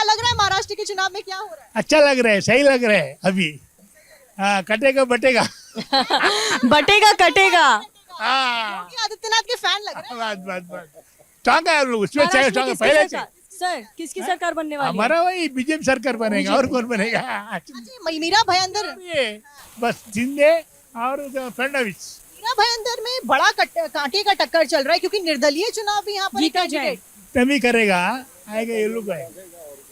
लग रहा है महाराष्ट्र के चुनाव में क्या हो रहा है? अच्छा लग रहा है, सही लग रहा है अभी। हाँ, कटेगा बटेगा। बटेगा कटेगा। हाँ, योगी आदित्यनाथ के फैन लग रहे हैं। बस स्ट्रांग है हम लोग, उसमें महाराष्ट्र में स्ट्रांग किसकी पहले से। सरकार? सर किसकी सरकार बनने वाली है? हमारा वही बीजेपी सरकार बनेगा, और कौन बनेगा? अच्छा, मीरा भयंदर बस शिंदे और फडणवीस। मीरा भयंदर में बड़ा कांटे का टक्कर चल रहा है क्योंकि निर्दलीय चुनाव भी यहाँ पर गीता कैंडिडेट। तभी करेगा, आएगा ये लोग है।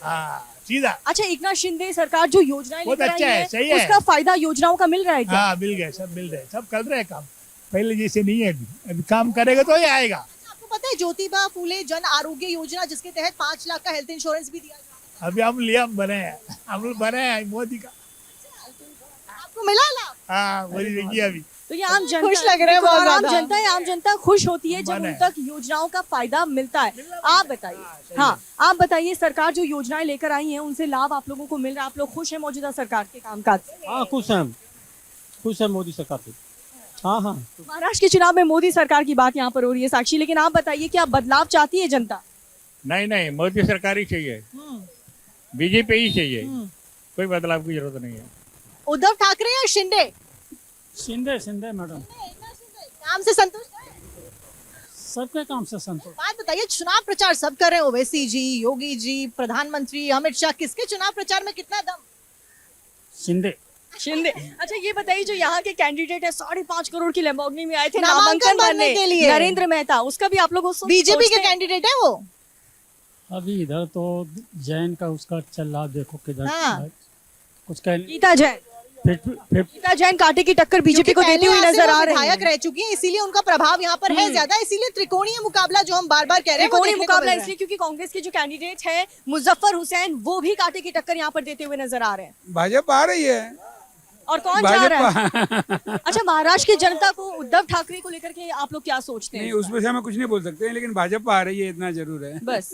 हाँ, सीधा। अच्छा, एकनाथ शिंदे सरकार जो योजनाएं बहुत लेकर अच्छा आई है, सही है। उसका फायदा योजनाओं का मिल रहा है क्या? हाँ, मिल गए, सब मिल रहे, सब कर रहे हैं काम। पहले जैसे नहीं है अभी काम करेगा तो ही आएगा। आपको पता है ज्योतिबा फूले जन आरोग्य योजना जिसके तहत 5 लाख का हेल्थ इंश्योरेंस भी दिया जाता अभी हम बने हैं, हम लोग बने हैं मोदी का। है, आपको मिला लाभ? हाँ, मोदी देखिए अभी। तो ये आम जनता खुश लग रहे हैं बहुत आम ज्यादा। जनता है, आम जनता खुश होती है जब बना उन है। तक योजनाओं का फायदा मिलता है। आप बताइए, हाँ आप बताइए, सरकार जो योजनाएं लेकर आई हैं उनसे लाभ आप लोगों को मिल रहा है? आप लोग खुश हैं मौजूदा सरकार के कामकाज से? हाँ खुश हैं हम, खुश है मोदी सरकार से। हाँ हाँ महाराष्ट्र के चुनाव में मोदी सरकार की बात यहाँ पर हो रही है साक्षी, लेकिन आप बताइए क्या बदलाव चाहती है जनता? नहीं नहीं, मोदी सरकार ही चाहिए, बीजेपी ही चाहिए, कोई बदलाव की जरूरत नहीं है। उद्धव ठाकरे या शिंदे? शिंदे शिंदे मैडम, काम से संतुष्ट है? सबके काम से संतोष। बात बताइए, चुनाव प्रचार सब कर रहे हैं, ओवैसी जी, योगी जी, प्रधानमंत्री अमित शाह, किसके चुनाव प्रचार में कितना दम? शिंदे शिंदे। अच्छा ये बताइए, जो यहाँ के कैंडिडेट है 5.5 करोड़ की लैम्बोर्गिनी में आए थे नामांकन नामांकन भरने भरने के लिए। नरेंद्र मेहता, उसका भी आप लोग बीजेपी के कैंडिडेट है वो। अभी इधर तो जैन का उसका चल रहा, देखो किधर हाँ। कुछ कह गीता जैन। फिर गीता जैन कांटे की टक्कर बीजेपी को देती हुई नजर आ रही विधायक है। रह चुकी है, इसीलिए उनका प्रभाव यहाँ पर है ज्यादा, इसीलिए त्रिकोणीय मुकाबला जो हम बार बार कह रहे हैं वो त्रिकोणीय देखने को मुकाबला मिल रहा है। इसलिए क्योंकि कांग्रेस के जो कैंडिडेट है मुजफ्फर हुसैन, वो भी कांटे की टक्कर यहाँ पर देते हुए नजर आ रहे हैं। भाजपा आ रही है। और कौन जा रहा है? अच्छा, महाराष्ट्र की जनता को उद्धव ठाकरे को लेकर के आप लोग क्या सोचते नहीं, हैं? उसमें से हम कुछ नहीं बोल सकते हैं, लेकिन भाजपा आ रही है इतना जरूर है। बस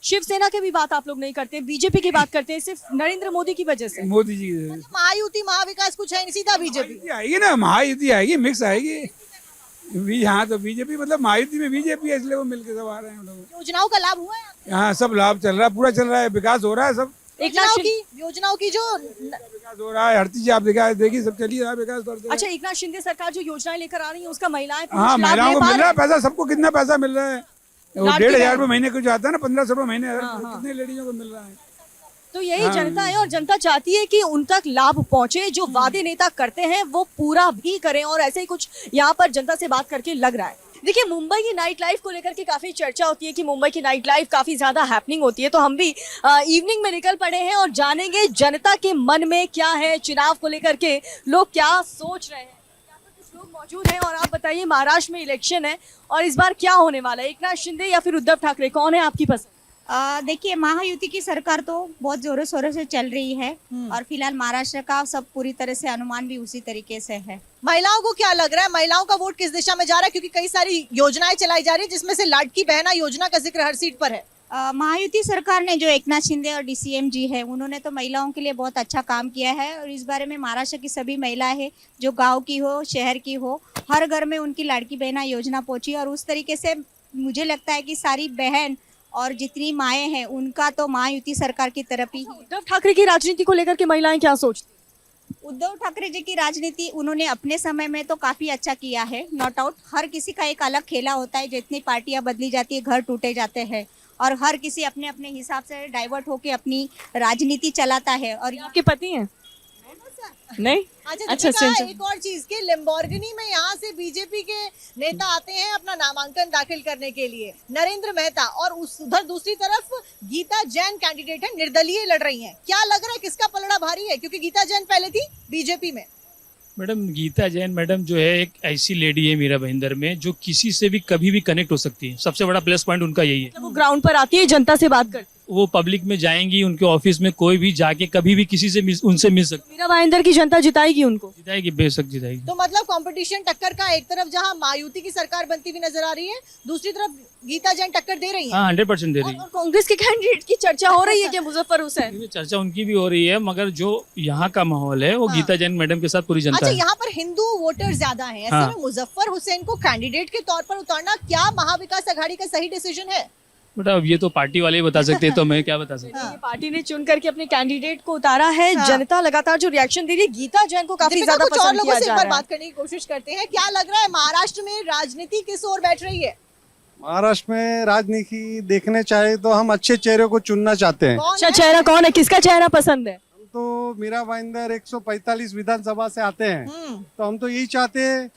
शिवसेना की भी बात आप लोग नहीं करते, बीजेपी की बात करते हैं सिर्फ नरेंद्र मोदी की वजह से। मोदी जी महायुति महाविकास कुछ है नहीं, सीधा बीजेपी। महायुति आएगी ना, महायुति आएगी, मिक्स आएगी। हाँ तो बीजेपी मतलब महायुति में बीजेपी है, इसलिए वो मिलकर सब आ रहे हैं हम लोग। योजनाओं का लाभ हुआ है आपको? यहाँ सब लाभ चल रहा है, पूरा चल रहा है, विकास हो रहा है, सब योजनाओं की जो विकास हो रहा है, हर चीज आप देखिए सब चली रहा है, विकास तो अच्छा, एकनाथ शिंदे सरकार जो योजनाएं लेकर आ रही है उसका महिलाएं पुरुष हाँ, लाभ महिलाओं ले को पा मिल रहे रहा हैं? है पैसा, सबको कितना पैसा मिल रहा है? वो लाडली 1,500 बहन। रुपये महीने कुछ आता है ना, 1,500 रुपये महीने हाँ। कितने लेडीजों को मिल रहा है? तो यही जनता है, और जनता चाहती है कि उन तक लाभ पहुंचे, जो वादे नेता करते हैं वो पूरा भी करें, और ऐसे ही कुछ यहाँ पर जनता से बात करके लग रहा है। देखिए, मुंबई की नाइट लाइफ को लेकर के काफी चर्चा होती है कि मुंबई की नाइट लाइफ काफी ज्यादा हैपनिंग होती है, तो हम भी इवनिंग में निकल पड़े हैं और जानेंगे जनता के मन में क्या है, चुनाव को लेकर के लोग क्या सोच रहे हैं। यहाँ पर कुछ लोग मौजूद हैं, और आप बताइए, महाराष्ट्र में इलेक्शन है और इस बार क्या होने वाला है? एकनाथ शिंदे या फिर उद्धव ठाकरे, कौन है आपकी पसंद? देखिए, महायुति की सरकार तो बहुत जोरों शोरों से चल रही है, और फिलहाल महाराष्ट्र का सब पूरी तरह से अनुमान भी उसी तरीके से है। महिलाओं को क्या लग रहा है, महिलाओं का वोट किस दिशा में जा रहा है? क्योंकि कई सारी योजनाएं चलाई जा रही है, जिसमें से लाडकी बहना योजना का जिक्र हर सीट पर है। महायुति सरकार ने, जो एकनाथ शिंदे और डीसीएम जी है, उन्होंने तो महिलाओं के लिए बहुत अच्छा काम किया है, और इस बारे में महाराष्ट्र की सभी महिलाएं हैं, जो गांव की हो, शहर की हो, हर घर में उनकी लाडकी बहना योजना पहुंची, और उस तरीके से मुझे लगता है कि सारी बहन और जितनी माएँ हैं उनका तो महायुति सरकार की तरफ ही। उद्धव ठाकरे की राजनीति को लेकर के महिलाएं क्या सोचती? उद्धव ठाकरे जी की राजनीति उन्होंने अपने समय में तो काफी अच्छा किया है, नॉट आउट। हर किसी का एक अलग खेला होता है, जितनी पार्टियां बदली जाती है, घर टूटे जाते हैं, और हर किसी अपने अपने हिसाब से डाइवर्ट होके अपनी राजनीति चलाता है। और आपके पति हैं? नहीं? अच्छा, अच्छा, एक और चीज के लैम्बोर्गिनी में यहाँ से बीजेपी के नेता आते हैं अपना नामांकन दाखिल करने के लिए, नरेंद्र मेहता, और उधर दूसरी तरफ गीता जैन कैंडिडेट है, निर्दलीय लड़ रही हैं। क्या लग रहा है किसका पलड़ा भारी है? क्योंकि गीता जैन पहले थी बीजेपी में। मैडम, गीता जैन मैडम जो है एक ऐसी लेडी है मीरा भाईंदर में, जो किसी से भी कभी भी कनेक्ट हो सकती है। सबसे बड़ा प्लस पॉइंट उनका यही है। वो ग्राउंड पर आती है, जनता से बात करती है। वो पब्लिक में जाएंगी, उनके ऑफिस में कोई भी जाके कभी भी किसी से उनसे मिल सकती मीरा भाईंदर की जनता जिताएगी उनको। है। जिताएगी, बेशक जिताएगी। तो मतलब कंपटीशन टक्कर का, एक तरफ जहाँ मायावती की सरकार बनती हुई नजर आ रही है, दूसरी तरफ गीता जैन टक्कर दे रही है। हाँ, 100% दे रही और कांग्रेस के कैंडिडेट की चर्चा हो रही है कि मुजफ्फर हुसैन। है। चर्चा उनकी भी हो रही है, मगर जो यहाँ का माहौल है वो गीता जैन मैडम के साथ पूरी जनता अच्छा, है। यहाँ पर हिंदू वोटर ज्यादा हैं, ऐसे हाँ। में मुजफ्फर हुसैन को कैंडिडेट के तौर पर उतारना क्या महाविकास आघाड़ी का सही डिसीजन है? बट अब ये तो पार्टी वाले ही बता सकते हैं, तो मैं क्या बता सकता हूँ। ये पार्टी ने चुन करके अपने कैंडिडेट को उतारा है। हाँ। जनता लगातार जो रिएक्शन दे रही है, गीता जैन को काफी दीपिका, ज्यादा कुछ और पसंद लोगों किया से जा एक बार रहा है। बात करने की कोशिश करते हैं। क्या लग रहा है महाराष्ट्र में राजनीति किस ओर बैठ रही है? महाराष्ट्र में राजनीति देखने चाहे तो हम अच्छे चेहरे को चुनना चाहते हैं। कौन अच्छा, है? चेहरा कौन है, किसका चेहरा पसंद है? हम तो मीरा भाईंदर 145 विधानसभा से आते हैं, हम्म, तो हम तो यही चाहते हैं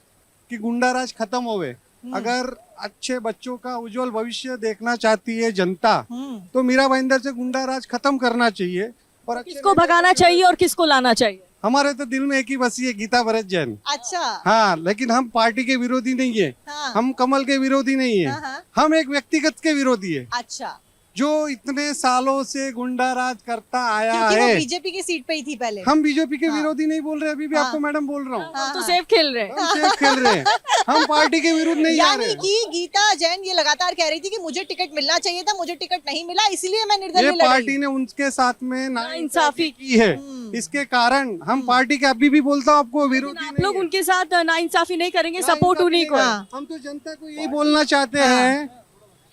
कि गुंडाराज खत्म होवे। अगर अच्छे बच्चों का उज्जवल भविष्य देखना चाहती है जनता, हम्म। तो मीरा भाईंदर से गुंडाराज खत्म करना चाहिए और अच्छे किसको भगाना चाहिए और किसको लाना चाहिए? हमारे तो दिल में एक ही बसी है, गीता भरत जैन। अच्छा। हाँ, लेकिन हम पार्टी के विरोधी नहीं है, हाँ, हम कमल के विरोधी नहीं है, हाँ, हाँ। हम एक व्यक्तिगत के विरोधी है अच्छा, जो इतने सालों से गुंडाराज करता आया क्योंकि वो है। बीजेपी की सीट पे ही थी पहले। हम बीजेपी के हाँ। विरोधी नहीं बोल रहे, अभी भी हाँ। आपको मैडम बोल रहा हूँ, हम तो सेफ खेल रहे हैं। हम सेफ खेल रहे हैं, हम पार्टी के विरुद्ध नहीं जा यानी रहे। कि गीता जैन ये लगातार कह रही थी कि मुझे टिकट मिलना चाहिए था, मुझे टिकट नहीं मिला, इसलिए मैं ये निर्दलीय लड़ पार्टी रही ने उनके साथ में नाइंसाफी की है, इसके कारण हम पार्टी के अभी भी बोलता हूँ आपको विरोधी आप नहीं लोग है। उनके साथ नाइंसाफी नहीं करेंगे, नाइंसाफी सपोर्ट उन्हीं नहीं को है। करते। हम तो जनता को यही बोलना चाहते हैं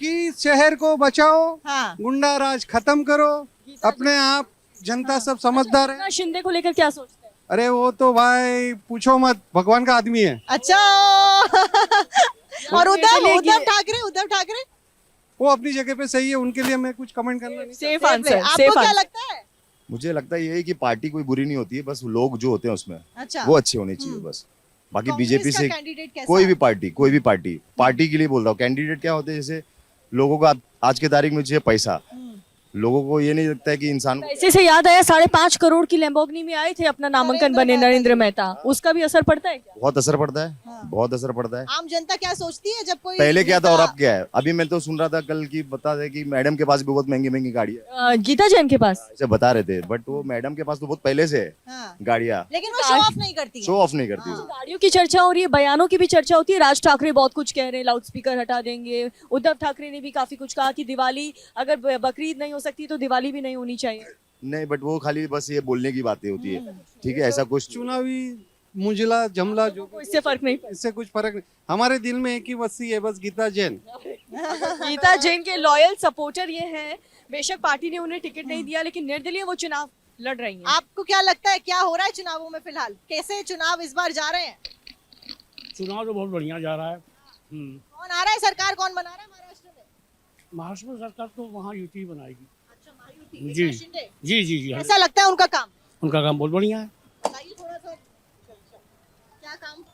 कि शहर को बचाओ, हाँ। गुंडा राज खत्म करो, अपने आप जनता सब समझदार है। एकनाथ शिंदे को लेकर क्या सोचते हैं? अरे वो तो भाई पूछो मत, भगवान का आदमी है। अच्छा। और उद्धव ठाकरे वो अपनी जगह पे सही है, उनके लिए मैं कुछ कमेंट करना नहीं। सेफ आपको आंसर। क्या लगता है? मुझे लगता है यही कि पार्टी कोई बुरी नहीं होती है, बस लोग जो होते हैं उसमें अच्छा, वो अच्छे होने चाहिए बस। बाकी कांग्रेस बीजेपी का से कैंडिडेट कैसा कोई है? भी पार्टी के लिए बोल रहा हूँ। कैंडिडेट क्या होते हैं, जैसे लोगों को आज के तारीख में चाहिए पैसा, लोगों को ये नहीं लगता है कि इंसान को पैसे से याद आया, 5.5 करोड़ की लैम्बोर्गिनी में आए थे अपना नामांकन बने नरेंद्र मेहता, उसका भी असर पड़ता है क्या? बहुत असर पड़ता है, बहुत असर पड़ता है। आम जनता क्या सोचती है जब कोई पहले क्या था और नेता- अब क्या है? अभी मैं तो सुन रहा था कल की, बता दे कि मैडम के पास भी बहुत महंगी महंगी गाड़ी है, गीता जैन के पास ऐसे बता रहे थे, बट वो मैडम के पास तो बहुत पहले से है हाँ, गाड़ियाँ, लेकिन वो शो ऑफ नहीं करती है। शो ऑफ नहीं करती वो। गाड़ियों की चर्चा हो रही है, बयानों की भी चर्चा होती है। राज ठाकरे बहुत कुछ कह रहे हैं, लाउड स्पीकर हटा देंगे। उद्धव ठाकरे ने भी काफी कुछ कहा कि दिवाली अगर बकरीद नहीं हो सकती तो दिवाली भी नहीं होनी चाहिए। नहीं, बट वो खाली बस ये बोलने की बातें होती है, ठीक है, ऐसा कुछ चुनावी मुजला जमला जो तो इससे फर्क नहीं पड़ता। इससे कुछ फर्क नहीं। हमारे दिल में एक ही बस्ती है, बस गीता जैन। गीता जैन के लॉयल सपोर्टर ये हैं। बेशक पार्टी ने उन्हें टिकट नहीं दिया, लेकिन निर्दलीय वो चुनाव लड़ रही हैं। आपको क्या लगता है क्या हो रहा है चुनावों में फिलहाल? कैसे चुनाव इस बार जा रहे हैं? चुनाव तो बहुत बढ़िया जा रहा है। कौन आ रहा है? सरकार कौन बना रहा है महाराष्ट्र में? महाराष्ट्र में सरकार तो वहाँ यूटी बनाएगी। अच्छा, महायुति, जी। एकनाथ शिंदे। जी कैसा लगता है उनका काम? उनका काम बहुत बढ़िया है। बताइए थोड़ा सा। क्या काम?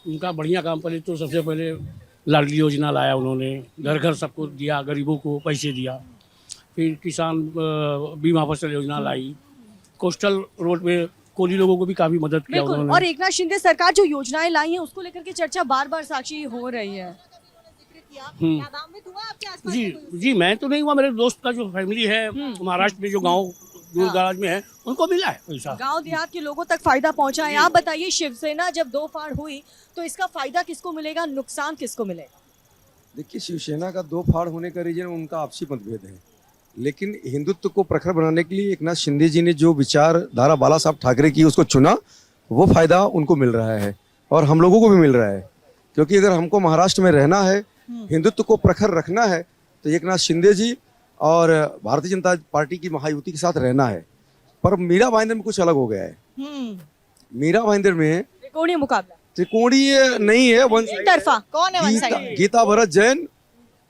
उनका बढ़िया काम। पहले तो सबसे पहले लाडली योजना लाया उन्होंने, घर घर सबको दिया, गरीबों को पैसे दिया। फिर किसान बीमा फसल योजना लाई। कोस्टल रोड पे कोली लोगों को भी काफी मदद किया बिल्कुल। उन्होंने। और एकनाथ शिंदे सरकार जो योजनाएं लाई हैं उसको लेकर के चर्चा बार बार साक्षी हो रही है। जिक्र किया। लाभान्वित हुआ आपके आसपास जी में कोई? जी, मैं तो नहीं हुआ, मेरे दोस्त का जो फैमिली है महाराष्ट्र में, जो गांव दूर दराज में है, उनको मिला है पैसा। गांव देहात के लोगों तक फायदा पहुंचा है। आप बताइए, शिवसेना जब दो फाड़ हुई तो इसका फायदा किसको मिलेगा, नुकसान किसको मिलेगा? देखिए, शिवसेना का दो फाड़ होने का रीजन उनका आपसी मतभेद है, लेकिन हिंदुत्व को प्रखर बनाने के लिए एकनाथ शिंदे जी ने जो विचारधारा बाला साहब ठाकरे की उसको चुना, वो फायदा उनको मिल रहा है और हम लोगों को भी मिल रहा है। क्योंकि अगर हमको महाराष्ट्र में रहना है, हिंदुत्व को प्रखर रखना है, तो एकनाथ शिंदे जी और भारतीय जनता पार्टी की महायुति के साथ रहना है। पर मीरा भाईंदर में कुछ अलग हो गया है। मीरा भाईंदर में त्रिकोणीय मुकाबला, त्रिकोणीय नहीं है, वन तरफा। कौन है वन साइड? गीता भरत जैन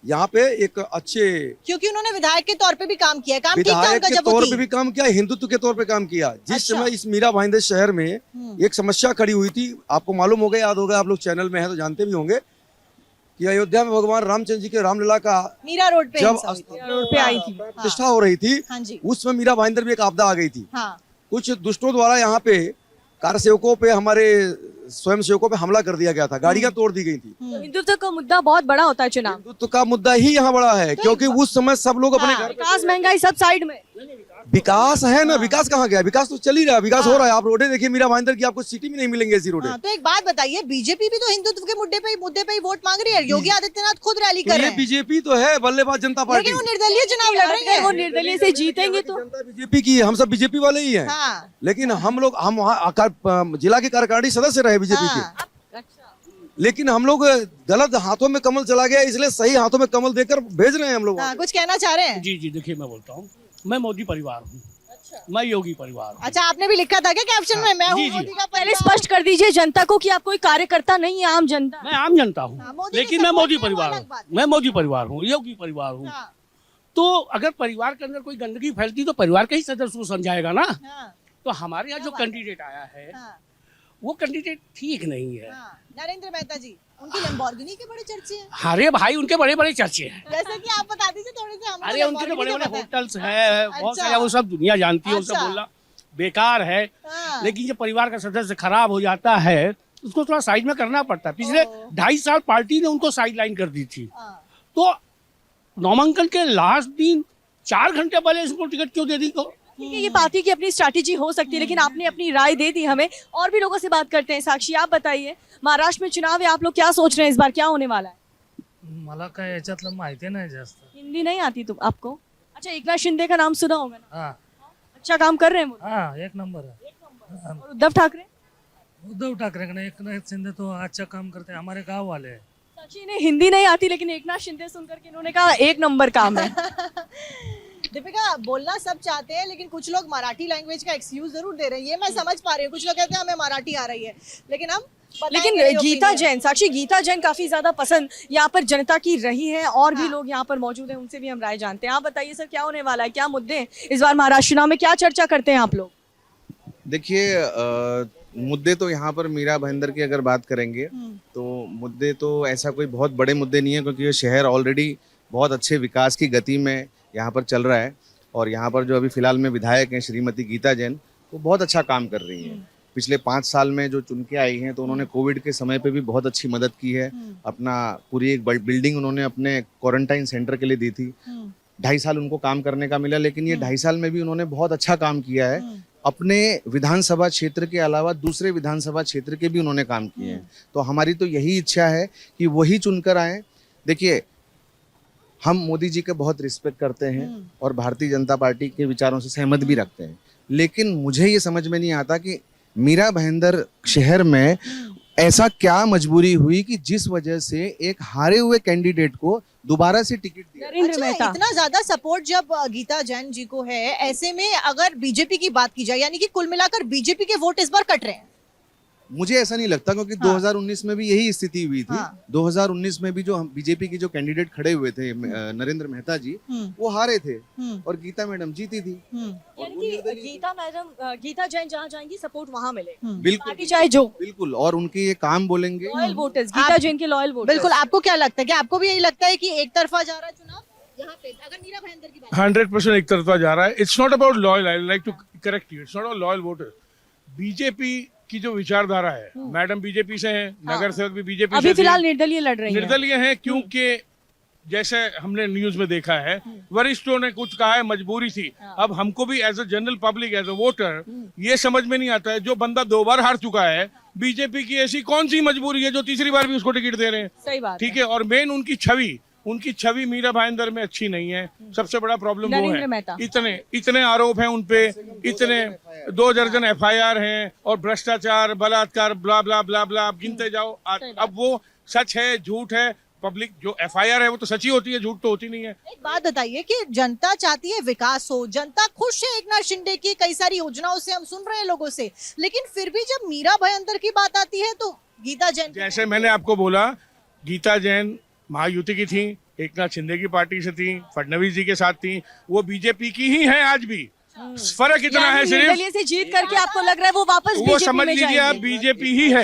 यहाँ पे एक अच्छे क्योंकि उन्होंने विधायक के तौर पे भी काम किया है। काम ठीक था विधायक उनका के जब वो तौर थी। पे भी काम किया, हिंदुत्व के तौर पे काम किया। जिस अच्छा। समय इस मीरा भाईंदर शहर में एक समस्या खड़ी हुई थी, आपको मालूम होगा, याद होगा, आप लोग चैनल में है तो जानते भी होंगे, कि अयोध्या में भगवान रामचंद्र जी के रामलीला का मीरा रोड पे जब हिंसा हुई थी। रोड पे आई थी। प्रतिष्ठा हो रही थी, हाँ जी। उसमें मीरा भाईंदर में एक आपदा आ गई थी। हाँ। कुछ दुष्टों द्वारा यहाँ पे कार्यसेवकों पे, हमारे स्वयं सेवकों पे हमला कर दिया गया था, गाड़ियां तोड़ दी गई थी। तो हिंदुत्व का मुद्दा बहुत बड़ा होता है चुनाव। हिंदुत्व का मुद्दा ही यहाँ बड़ा है, क्योंकि उस समय सब लोग अपने घर पे विकास, महंगाई सब साइड में। विकास है ना, विकास कहाँ गया? विकास तो चल ही रहा है, विकास हो रहा है। आप रोडे देखिए मीरा भाईंदर की, आपको सिटी में नहीं मिलेंगे ऐसी रोडे। हाँ, तो एक बात बताइए, बीजेपी भी तो हिंदुत्व के मुद्दे पे ही वोट मांग रही है। योगी आदित्यनाथ खुद रैली तो कर ये रहे हैं, बीजेपी तो है, बल्लेबाज जनता पार्टी। लेकिन वो निर्दलीय चुनाव लड़ रही अगर वो है। निर्दलीय से जीतेंगे तो जनता बीजेपी की है, हम सब बीजेपी वाले ही हैं। हाँ, लेकिन हम लोग, हम वहाँ जिला के कार्यकारिणी सदस्य रहे बीजेपी के। हाँ। लेकिन हम लोग गलत हाथों में कमल चला गया, इसलिए सही हाथों में कमल देकर भेज रहे हैं हम लोग। हाँ, कुछ कहना चाह रहे हैं? जी जी, देखिए मैं बोलता हूँ, मैं मोदी परिवार हूँ, मैं योगी परिवार हूँ। अच्छा, आपने भी लिखा था क्या कैप्शन में, मैं हूँ जी, जी। मोदी का पहले परिवार? स्पष्ट कर दीजिए जनता को कि आप कोई कार्यकर्ता नहीं है, आम जनता। मैं आम जनता हूँ, हाँ, मोदी को लेकिन मैं support मोदी किया, वो परिवार अलग हूँ, बात है। मैं मोदी परिवार हूँ, योगी परिवार हूँ। हाँ, तो अगर परिवार के अंदर कोई गंदगी फैलती तो परिवार के ही सदस्य को समझाएगा ना। हाँ, तो हमारे यहाँ जो क्या बात है? कैंडिडेट आया है हाँ, वो कैंडिडेट ठीक नहीं है। हाँ। नरेंद्र मेहता जी, उनकी लैम्बोर्गिनी के बड़े चर्चे हैं। अरे भाई, उनके बड़े बड़े चर्चे हैं। जैसे कि आप बता दीजिए थोड़े से, हमें अरे उनके तो बड़े बड़े पता है। होटल्स हैं, बहुत अच्छा। सारे, वो सब दुनिया जानती है, वो सब अच्छा। बोलना बेकार है। हाँ, लेकिन जब परिवार का सदस्य खराब हो जाता है उसको थोड़ा साइड में करना पड़ता है। पिछले ओह। 2.5 साल पार्टी ने उनको साइड लाइन कर दी थी। हाँ। तो नामांकन के लास्ट दिन 4 घंटे पहले इसको टिकट क्यों दे दी? को ठीक है, ये पार्टी की अपनी स्ट्रैटेजी हो सकती है, लेकिन आपने अपनी राय दे दी हमें। और भी लोगों से बात करते हैं। साक्षी, आप बताइए, महाराष्ट्र में चुनाव है, आप लोग क्या सोच रहे हैं, इस बार क्या होने वाला है? मला काय याच्यातलं माहिती नाही जास्त. हिंदी नहीं आती तुम आपको? अच्छा, एकनाथ शिंदे का नाम सुना होगा ना? हाँ अच्छा काम कर रहे हैं वो। हाँ, एक नंबर है. और उद्धव ठाकरे? उद्धव ठाकरे का एकनाथ शिंदे तो अच्छा काम करते हैं, हमारे गांव वाले हैं. साक्षी ने हिंदी नहीं आती, लेकिन एकनाथ शिंदे सुनकर के इन्होंने कहा एक नंबर काम है। दीपिका, बोलना सब चाहते हैं, लेकिन कुछ लोग मराठी लैंग्वेज का एक्सक्यूज जरूर दे रहे हैं, ये मैं समझ पा रही हूँ। कुछ लोग कहते हैं हमें मराठी आ रही है, लेकिन हम लेकिन बताएंगे ये गीता opinion। जैन, साक्षी, गीता जैन काफी ज्यादा पसंद यहाँ पर जनता की रही है, और भी लोग यहाँ पर मौजूद हैं, उनसे भी हम राय जानते हैं। आप बताइए सर, क्या होने वाला है, क्या मुद्दे हैं इस बार महाराष्ट्र चुनाव में, क्या चर्चा करते हैं आप लोग? देखिए, मुद्दे तो यहाँ पर मीरा भाईंदर की अगर बात करेंगे तो मुद्दे तो ऐसा कोई बहुत बड़े मुद्दे नहीं है, क्योंकि ये शहर ऑलरेडी बहुत अच्छे विकास की गति में यहाँ पर चल रहा है। और यहाँ पर जो अभी फिलहाल में विधायक हैं श्रीमती गीता जैन, वो बहुत अच्छा काम कर रही हैं। पिछले 5 साल में जो चुन के आई हैं, तो उन्होंने कोविड के समय पे भी बहुत अच्छी मदद की है। अपना पूरी एक बिल्डिंग उन्होंने अपने क्वारंटाइन सेंटर के लिए दी थी। 2.5 साल उनको काम करने का मिला, लेकिन ये 2.5 साल में भी उन्होंने बहुत अच्छा काम किया है। अपने विधानसभा क्षेत्र के अलावा दूसरे विधानसभा क्षेत्र के भी उन्होंने काम किए हैं। तो हमारी तो यही इच्छा है कि वही चुनकर आए। देखिए, हम मोदी जी का बहुत रिस्पेक्ट करते हैं और भारतीय जनता पार्टी के विचारों से सहमत भी रखते हैं, लेकिन मुझे ये समझ में नहीं आता कि मीरा भाईंदर शहर में ऐसा क्या मजबूरी हुई कि जिस वजह से एक हारे हुए कैंडिडेट को दोबारा से टिकट दिया। नरेंद्र अच्छा, मेहता, इतना ज्यादा सपोर्ट जब गीता जैन जी को है, ऐसे में अगर बीजेपी की बात की जाए, यानी कि कुल मिलाकर बीजेपी के वोट इस बार कट रहे हैं। मुझे ऐसा नहीं लगता, क्योंकि हाँ। 2019 में भी यही स्थिति हुई थी। हाँ। 2019 में भी जो बीजेपी की जो कैंडिडेट खड़े हुए थे, नरेंद्र मेहता जी, वो हारे थे और गीता मैडम जीती थी। यानी कि गीता जैन जहाँ जाएंगी सपोर्ट वहाँ मिलेगा, बिल्कुल पार्टी चाहे जो। बिल्कुल, और उनके ये काम बोलेंगे। लॉयल वोटर्स, गीता जैन के लॉयल वोटर्स। बिल्कुल। आपको क्या लगता है कि आपको भी यही लगता है कि एक तरफा जा रहा है चुनाव यहाँ पे, अगर मीरा भाईंदर की बात 100% एक तरफा जा रहा है। It's not about loyal, I like to correct you, it's not about loyal voter. BJP की जो विचारधारा है, मैडम बीजेपी से हैं, नगर सेवक भी बीजेपी अभी से फिलहाल निर्दलीय लड़ रही है। निर्दलीय हैं, क्योंकि जैसे हमने न्यूज में देखा है, वरिष्ठों ने कुछ कहा है, मजबूरी थी। अब हमको भी as a general public, as a voter, ये समझ में नहीं आता है, जो बंदा 2 बार हार चुका है, बीजेपी की ऐसी कौन सी मजबूरी है जो तीसरी बार भी उसको टिकट दे रहे हैं? सही बात ठीक है। और मेन उनकी छवि मीरा भाईंदर में अच्छी नहीं है। सबसे बड़ा प्रॉब्लम वो नरेंद्र है। मेहता। इतने आरोप हैं उनपे, इतने 2 दर्जन FIR हैं, और भ्रष्टाचार, बलात्कार, ब्ला ब्ला ब्ला ब्ला, आप गिनते जाओ। अब वो सच है झूठ है, पब्लिक जो FIR है वो तो सच्ची होती है, झूठ तो होती नहीं है। एक बात बताइए कि जनता चाहती है विकास हो, जनता खुश है एकनाथ शिंदे की कई सारी योजनाओं से, हम सुन रहे हैं लोगों से, लेकिन फिर भी जब मीरा भाईंदर की बात आती है तो गीता जैन, जैसे मैंने आपको बोला, गीता जैन महायुति की थी, एकनाथ शिंदे की पार्टी से थी, फडणवीस जी के साथ थी, वो बीजेपी की ही है आज भी। फर्क इतना है सिर्फ, निर्दलीय से जीत करके आपको लग रहा है वो वापस वो बीजेपी समझ में लीजिए आप जाएंगे। बीजेपी ही है।